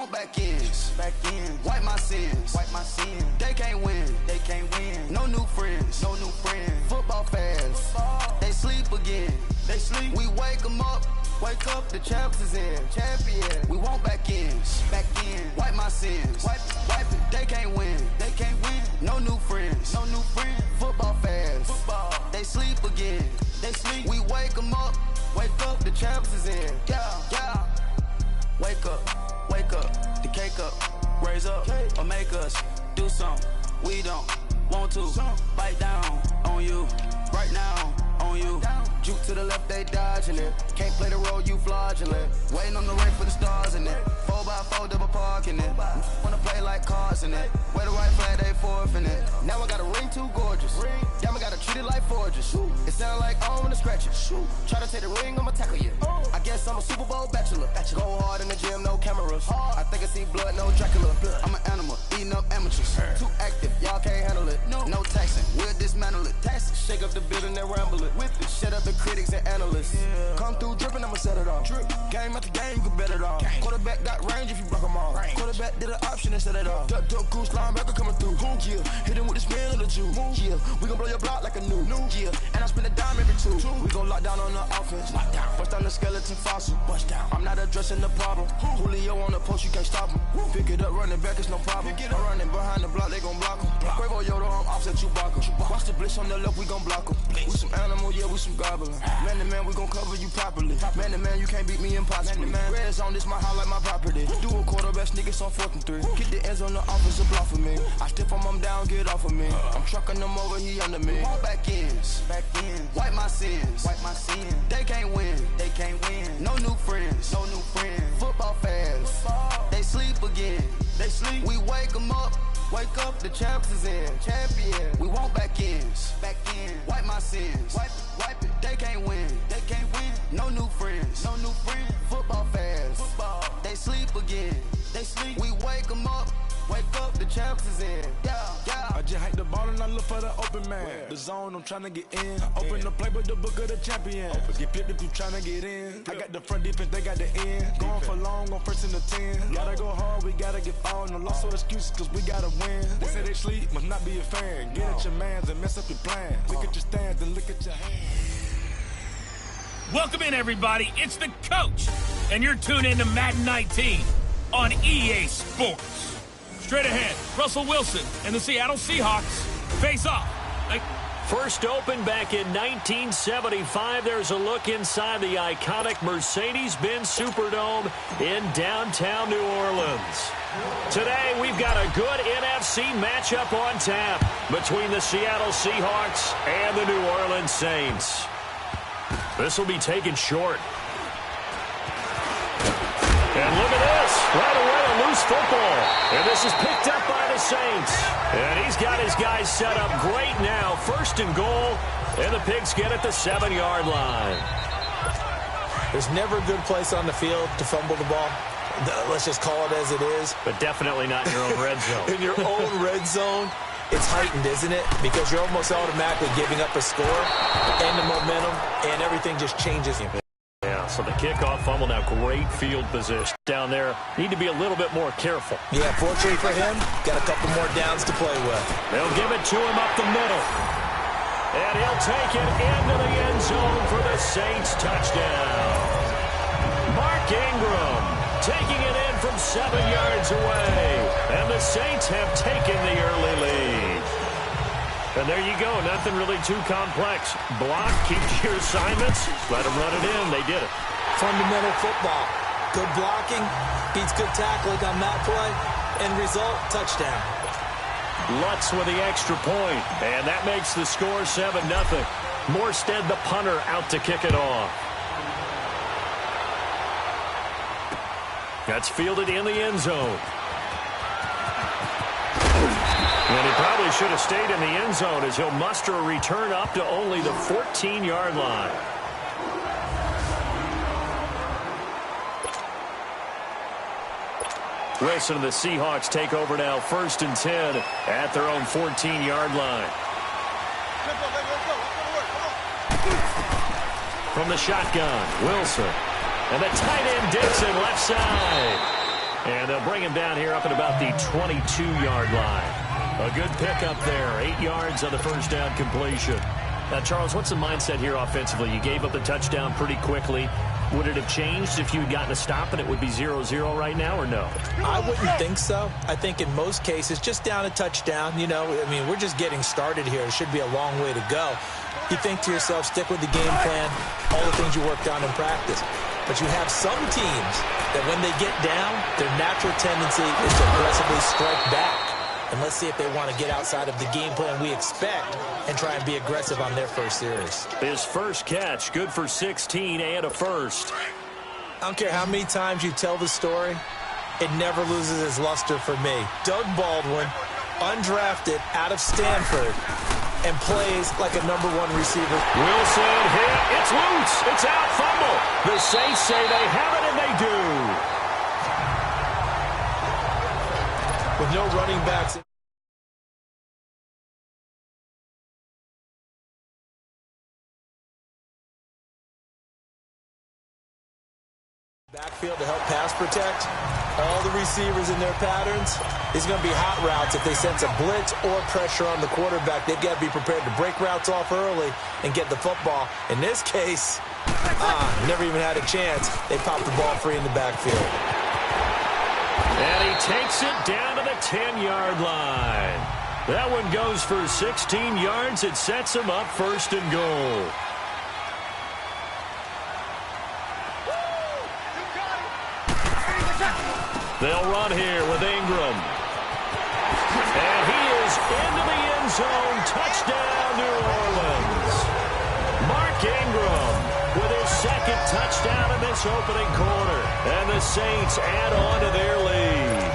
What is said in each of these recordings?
want back ends. Wipe my sins. They can't win. No new friends. Football fans. They sleep again. We wake them up. Wake up, the champs is in. We want back ends. Wipe my sins. Wipe it. They can't win. No new friends. Football fans. They sleep again. We wake them up. Wake up, the champs is in. Yeah. Wake up, the cake up. Raise up, or make us do something. We don't want to bite down on you. Right now, on you. Juke to the left, they dodging it. Can't play the role, you fraudulent. Waiting on the rain for the stars in it. 4x4 double parking it. Wanna play like cars in it. Where the right flag, they forfeit it. Now I got a ring too gorgeous. Damn, I gotta treat it like forges. It sound like I wanna scratch it. Try to take the ring, I'ma tackle you. I guess I'm a Super Bowl bachelor. Go hard in the gym, no cameras. I think I see blood, no Dracula. I'm an animal, eating up amateurs. Too active, y'all can't handle it. No taxing, we'll dismantle it. Shake up the building and ramble it. Whip it, shut up the critics and analysts. Come through dripping, I'ma set it off. Game after game, you can bet it off. Quarterback got range if you block them off. Quarterback did an option and set it off. Duck, goose, linebacker coming through. Yeah, hit him with the spin of the Jew. Yeah, we gon' blow your block like a new. Yeah, and I spend a dime every two. We gon' lock down on the offense. Bust down the skeleton fossil. I'm not addressing the problem. Julio on the post, you can't stop him. Pick it up, running back, it's no problem. I'm running behind the block, they gon' block him. Quavo Yoda, I'm offset Chewbacca. Watch the blitz on the left, we gon' block him. We some animal, yeah, we some gobbler. Man to man, we gon' cover you properly. Man to man, you can't beat me impossibly. Red zone, this my highlight, my property. Do a quarterback sneakers on 4th and 3. Get the ends on the offensive block for me. I step on him down, get off of me. I'm trucking them over, he under me. Want back ends. Wipe my sins. They can't win. No new friends. Football fans. They sleep again. We wake them up. Wake up, the champs is in. We want back ends. Wipe my sins. Wipe it. They can't win. No new friends. Football fans. They sleep again. We wake them up. Wake up, the champs is in. Yeah. I just hike the ball and I look for the open man. The zone, I'm trying to get in. Open the playbook, the book of the champion. Get picked if you trying to get in. I got the front defense, they got the end. Going for long, on 1st and the 10. Gotta go hard, we gotta get all. No loss or excuses, cause we gotta win. They say they sleep, must not be a fan. Get at your mans and mess up your plans. Look at your stands and look at your hands. Welcome in, everybody. It's the coach, and you're tuned in to Madden 19 on EA Sports. Straight ahead, Russell Wilson and the Seattle Seahawks face off. First opened back in 1975. There's a look inside the iconic Mercedes-Benz Superdome in downtown New Orleans. Today, we've got a good NFC matchup on tap between the Seattle Seahawks and the New Orleans Saints. This will be taken short. And look at this. Right away, a loose football. And this is picked up by the Saints. And he's got his guys set up great now. 1st and goal. And the Pigs get at the 7-yard line. There's never a good place on the field to fumble the ball. Let's just call it as it is. But definitely not in your own red zone. In your own red zone, it's heightened, isn't it? Because you're almost automatically giving up a score and the momentum, and everything just changes. Yeah, so the kickoff fumble now, great field position down there. Need to be a little bit more careful. Yeah, fortunately for him, got a couple more downs to play with. They'll give it to him up the middle. And he'll take it into the end zone for the Saints touchdown. Mark Ingram taking it in from 7 yards away. And the Saints have taken the early lead. And there you go. Nothing really too complex. Block, keep your assignments, let them run it in. They did it. Fundamental football. Good blocking, beats good tackling on that play. End result, touchdown. Lutz with the extra point. And that makes the score 7-0. Morstead, the punter, out to kick it off. That's fielded in the end zone. And he probably should have stayed in the end zone as he'll muster a return up to only the 14-yard line. Wilson and the Seahawks take over now, 1st and 10 at their own 14-yard line. From the shotgun, Wilson. And the tight end Dixon left side. And they'll bring him down here up at about the 22-yard line. A good pickup there. 8 yards on the first down completion. Now, Charles, what's the mindset here offensively? You gave up the touchdown pretty quickly. Would it have changed if you had gotten a stop and it would be 0-0 right now, or no? I wouldn't think so. I think in most cases, just down a touchdown, you know, I mean, we're just getting started here. It should be a long way to go. You think to yourself, stick with the game plan, all the things you worked on in practice. But you have some teams that when they get down, their natural tendency is to aggressively strike back. And let's see if they want to get outside of the game plan we expect and try and be aggressive on their first series. His first catch, good for 16 and a first. I don't care how many times you tell the story, it never loses its luster for me. Doug Baldwin, undrafted out of Stanford, and plays like a #1 receiver. Wilson hit. It's loose. It's out. Fumble. The Saints say they have it, and they do. With no running backs. Backfield to help pass protect. All the receivers in their patterns. These are going to be hot routes if they sense a blitz or pressure on the quarterback. They've got to be prepared to break routes off early and get the football. In this case, never even had a chance. They popped the ball free in the backfield. And he takes it down to the 10-yard line. That one goes for 16 yards. It sets him up first and goal. They'll run here with Ingram. And he is into the end zone. Touchdown, New Orleans. Mark Ingram with his second touchdown in this opening quarter. And the Saints add on to their lead.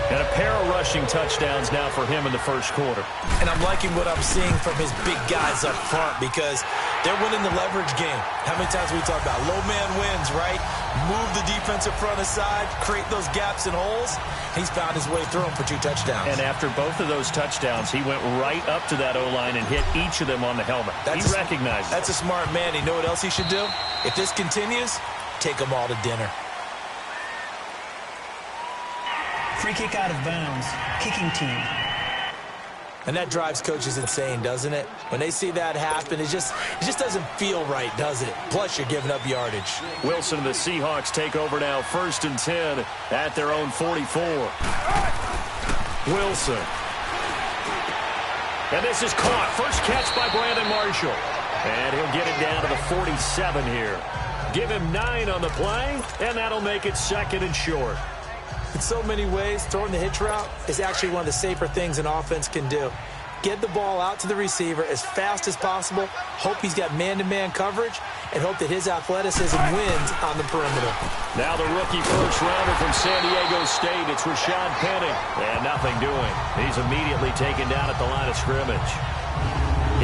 And a pair of rushing touchdowns now for him in the first quarter. And I'm liking what I'm seeing from his big guys up front because they're winning the leverage game. How many times we talk about low man wins, right? Move the defensive front aside, create those gaps and holes. He's found his way through them for 2 touchdowns. And after both of those touchdowns, he went right up to that O-line and hit each of them on the helmet. He recognized it. That's a smart man. You know what else he should do? If this continues, take them all to dinner. Free kick out of bounds. Kicking team. And that drives coaches insane, doesn't it? When they see that happen, it just doesn't feel right, does it? Plus, you're giving up yardage. Wilson and the Seahawks take over now, 1st and 10 at their own 44. Wilson. And this is caught. First catch by Brandon Marshall. And he'll get it down to the 47 here. Give him 9 on the play, and that'll make it 2nd and short. In so many ways, throwing the hitch route is actually one of the safer things an offense can do. Get the ball out to the receiver as fast as possible, hope he's got man-to-man coverage, and hope that his athleticism wins on the perimeter. Now the rookie first-rounder from San Diego State, it's Rashad Penny. And nothing doing. He's immediately taken down at the line of scrimmage.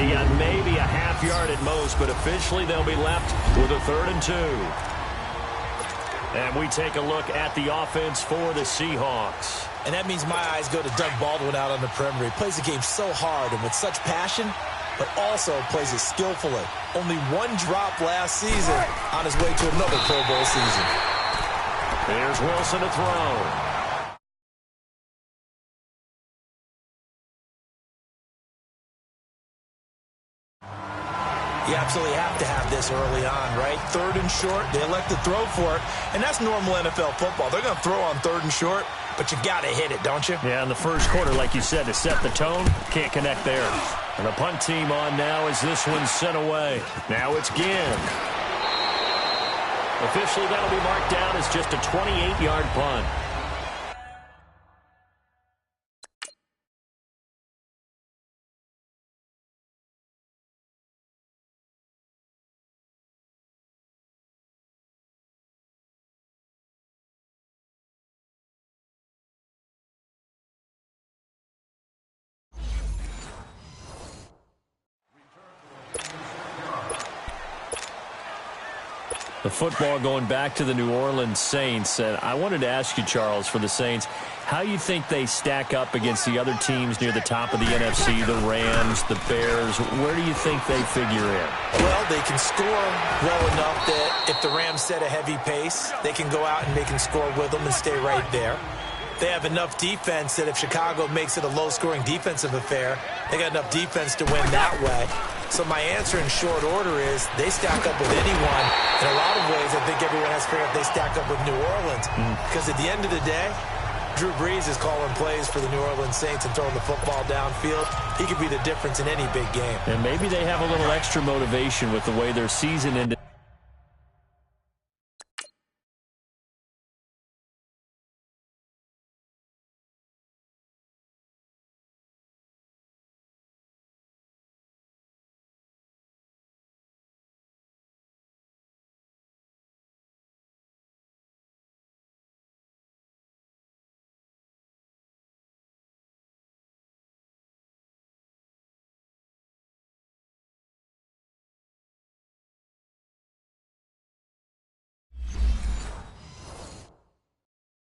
He got maybe a half yard at most, but officially they'll be left with a 3rd and 2. And we take a look at the offense for the Seahawks. And that means my eyes go to Doug Baldwin out on the perimeter. He plays the game so hard and with such passion, but also plays it skillfully. Only 1 drop last season on his way to another Pro Bowl season. Here's Wilson to throw. You absolutely have to have this early on, right? 3rd and short, they elect to throw for it, and that's normal NFL football. They're going to throw on 3rd and short, but you got to hit it, don't you? Yeah, in the first quarter, like you said, to set the tone, can't connect there. And the punt team on now as this one's sent away. Now it's Ginn. Officially, that'll be marked down as just a 28-yard punt. The football going back to the New Orleans Saints. And I wanted to ask you, Charles, for the Saints, how you think they stack up against the other teams near the top of the NFC, the Rams, the Bears. Where do you think they figure in? Well, they can score well enough that if the Rams set a heavy pace, they can go out and they can score with them and stay right there. They have enough defense that if Chicago makes it a low-scoring defensive affair, they got enough defense to win that way. So my answer in short order is they stack up with anyone. In a lot of ways, I think everyone has to figure out they stack up with New Orleans. Because at the end of the day, Drew Brees is calling plays for the New Orleans Saints and throwing the football downfield. He could be the difference in any big game. And maybe they have a little extra motivation with the way their season ended.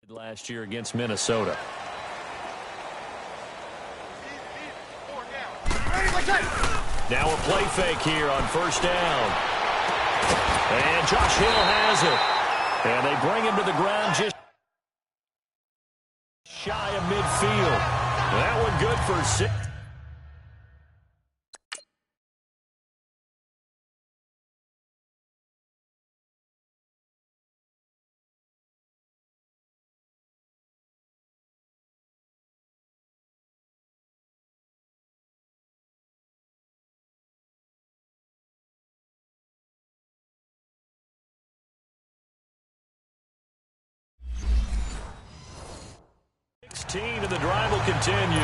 Last year against Minnesota. Now a play fake here on first down. And Josh Hill has it. And they bring him to the ground just shy of midfield. That one good for 6. And the drive will continue.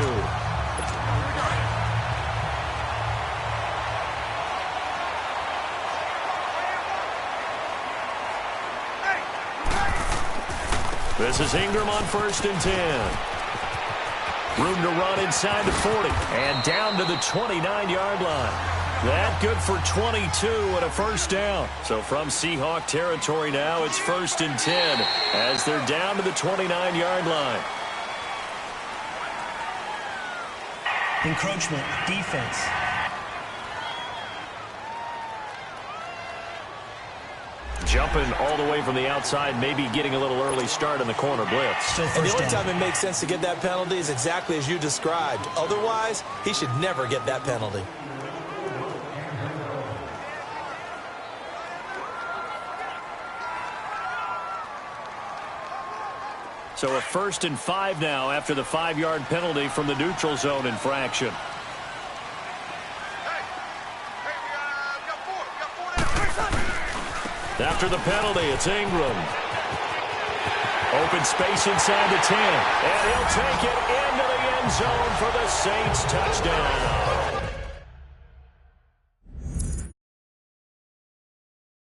This is Ingram on 1st and 10. Room to run inside the 40. And down to the 29-yard line. That good for 22 and a first down. So from Seahawk territory now, it's 1st and 10 as they're down to the 29-yard line. Encroachment, defense. Jumping all the way from the outside, maybe getting a little early start in the corner blitz. And the only time it makes sense to get that penalty is exactly as you described. Otherwise, he should never get that penalty. So a 1st and 5 now after the 5-yard penalty from the neutral zone infraction. After the penalty, it's Ingram. Open space inside the 10. And he'll take it into the end zone for the Saints touchdown.